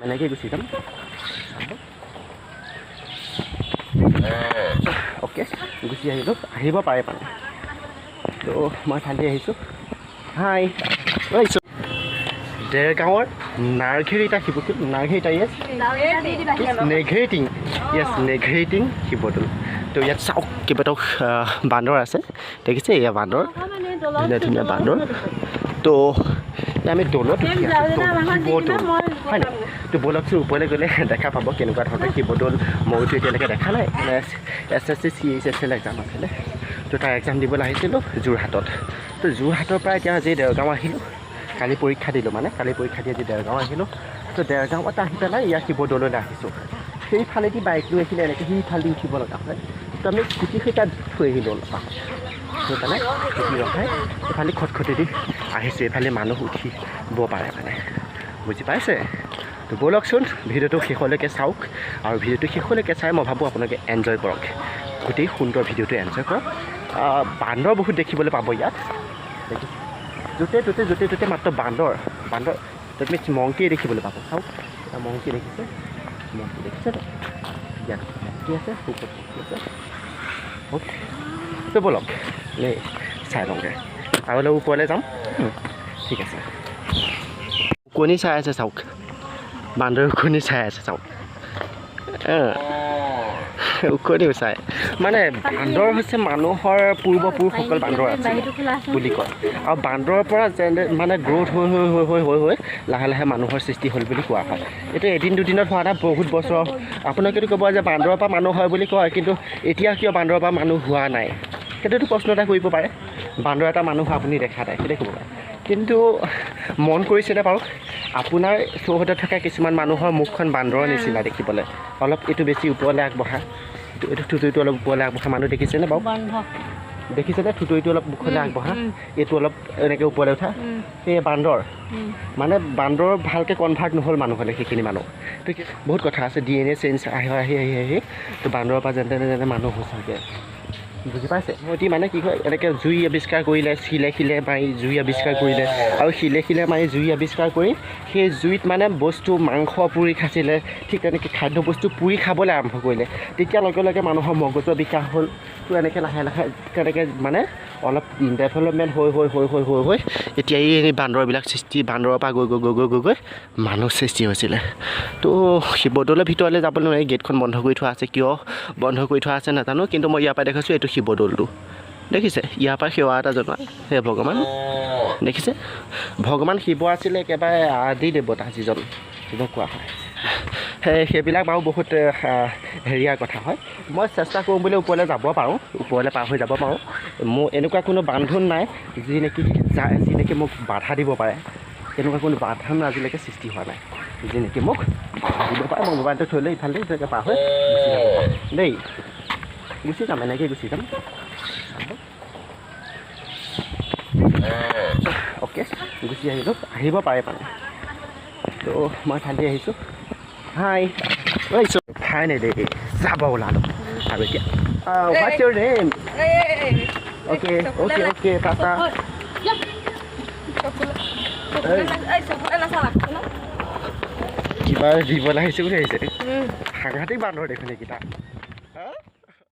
এনেকে গুচি যাম অ'কে গুচি আহিলোঁ আহিব পাৰে মানে তো মই খালি আহিছোঁ হাই আহিছোঁ দেৰগাঁৱৰ নাৰঘেৰিটা শিৱদৌল নাৰঘেৰিটা য়েছ নেঘেৰিটিং য়েছ নেঘেৰিটিং শিৱদৌল তো ইয়াত চাওক কেইবাটাও বান্দৰ আছে দেখিছে এয়া বান্দৰ ধুনীয়া ধুনীয়া বান্দৰ তো আমি দৌলত উঠি শিৱদৌল হয় নাই তো ব'লকচোন ওপৰলৈ গ'লে দেখা পাব কেনেকুৱা ধৰণৰ শিৱদৌল মইতো এতিয়ালৈকে দেখা নাই SSC CHSL এক্সাম আছিলে তো তাৰ এক্সাম দিবলৈ আহিছিলোঁ যোৰহাটত তো যোৰহাটৰ পৰা এতিয়া আজি দেৰগাঁও আহিলোঁ কালি পৰীক্ষা দিলোঁ মানে কালি পৰীক্ষা দি আজি দেৰগাঁও আহিলোঁ তো দেৰগাঁৱত আহি পেলাই ইয়াৰ শিৱদৌললৈ আহিছোঁ সেইফালেদি বাইক লৈ আহিলে এনেকৈ সেইফালেদি উঠিব লগা হয় তো আমি স্কুটি সেইটাত থৈ আহিলোঁ অলপ সেইকাৰণে স্কুটি ৰখাই এইফালে খটখটেদি আহিছোঁ এইফালে মানুহ উঠিব পাৰে মানে বুজি পাইছে তো ব'লকচোন ভিডিঅ'টো শেষলৈকে চাওক আৰু ভিডিঅ'টো শেষলৈকে চাই মই ভাবোঁ আপোনালোকে এনজয় কৰক গোটেই সুন্দৰ ভিডিঅ'টো এনজয় কৰক বান্দৰ বহুত দেখিবলৈ পাব ইয়াত দেখিছে য'তে ত'তে মাত্ৰ বান্দৰ তুমি মংকিয়ে দেখিবলৈ পাব চাওক মংকি দেখিছে ইয়াত মংকি আছে আছে অ'কে তো ব'লক এই চাই লওঁগৈ আৰু অলপ ওপৰলৈ যাম ঠিক আছে ওকণি চাই আছে চাওক বান্দৰ ওকণি চাই আছে চাওক ওকণিও চাই মানে বান্দৰ হৈছে মানুহৰ পূৰ্বপুৰুষসকল বান্দৰ আছে বুলি কয় আৰু বান্দৰৰ পৰা যেনে মানে গ্ৰ'থ হৈ লাহে লাহে মানুহৰ সৃষ্টি হ'ল বুলি কোৱা হয় এইটো এদিন দুদিনত হোৱা নাই বহুত বছৰ আপোনালোকেতো ক'ব যে বান্দৰৰ পৰা মানুহ হয় বুলি কয় কিন্তু এতিয়া কিয় বান্দৰৰ পৰা মানুহ হোৱা নাই সেইটোতো প্ৰশ্ন এটা কৰিব পাৰে বান্দৰ এটা মানুহ আপুনি দেখা নাই সেইটোৱে ক'ব পাৰে কিন্তু মন কৰিছেনে বাৰু আপোনাৰ চৌহদত থকা কিছুমান মানুহৰ মুখখন বান্দৰৰ নিচিনা দেখিবলৈ অলপ এইটো বেছি ওপৰলৈ আগবঢ়া এইটো থুতুৰিটো অলপ ওপৰলৈ আগবঢ়া মানুহ দেখিছেনে বাৰু দেখিছেনে থুতুৰিটো অলপ মুখলৈ আগবঢ়া এইটো অলপ এনেকৈ ওপৰলৈ উঠা এই বান্দৰ মানে বান্দৰ ভালকৈ কনভাৰ্ট নহ'ল মানুহ হ'লে সেইখিনি মানুহ তো বহুত কথা আছে DNA চেঞ্জ আহি তো বান্দৰৰ পৰা যেনে মানুহ হৈছেগৈ বুজি পাইছে সিহঁতি মানে কি কয় এনেকৈ জুই আৱিষ্কাৰ কৰিলে শিলে মাৰি জুই আৱিষ্কাৰ কৰিলে আৰু শিলে মাৰি জুই আৱিষ্কাৰ কৰি সেই জুইত মানে বস্তু মাংস পুৰি খাইছিলে ঠিক তেনেকৈ খাদ্য বস্তু পুৰি খাবলৈ আৰম্ভ কৰিলে তেতিয়া লগে লগে মানুহৰ মগজুৰ বিকাশ হ'ল তো এনেকৈ লাহে লাহে তেনেকৈ মানে অলপ ডেভেলপমেণ্ট হৈ এতিয়া এই বান্দৰবিলাক সৃষ্টি বান্দৰৰ পৰা গৈ মানুহ সৃষ্টি হৈছিলে তো শিৱদৌলৰ ভিতৰলৈ যাবলৈ নোৱাৰি গেটখন বন্ধ কৰি থোৱা আছে কিয় বন্ধ কৰি থোৱা আছে নাজানো কিন্তু মই ইয়াৰ পৰা দেখিছোঁ এইটো শিৱদৌলটো দেখিছে ইয়াৰ পৰা সেৱা এটা জনোৱা হে ভগৱান দেখিছে ভগৱান শিৱ আছিলে একেবাৰে আদি দেৱতা যিজন কোৱা হয় সেইবিলাক বাৰু বহুত হেৰিয়াৰ কথা হয় মই চেষ্টা কৰোঁ বুলি ওপৰলৈ যাব পাৰোঁ ওপৰলৈ পাৰ হৈ যাব পাৰোঁ মোৰ এনেকুৱা কোনো বান্ধোন নাই যি নেকি মোক বাধা দিব পাৰে তেনেকুৱা কোনো বাধা আজিলৈকে সৃষ্টি হোৱা নাই যি নেকি মোক দিব পাৰে মই মোবাইলটো থৈ লৈ ইফালে তেনেকৈ পাৰ হৈ গুচি যাব পাৰোঁ দেই গুচি যাম এনেকৈ গুচি যাম অ'কে গুচি আহিলোঁ আহিব পাৰে মানে তো মই খালি আহিছোঁ হাই আহিছোঁ ফাইনেলি যাব ওলালোঁ আৰু এতিয়া হোৱাটছ ইউৰ নেম অ'কে টাটা কিবা দিবলৈ আহিছে বুলি আহিছে সাংঘাতিক বান্দৰ দেখোন এইকেইটা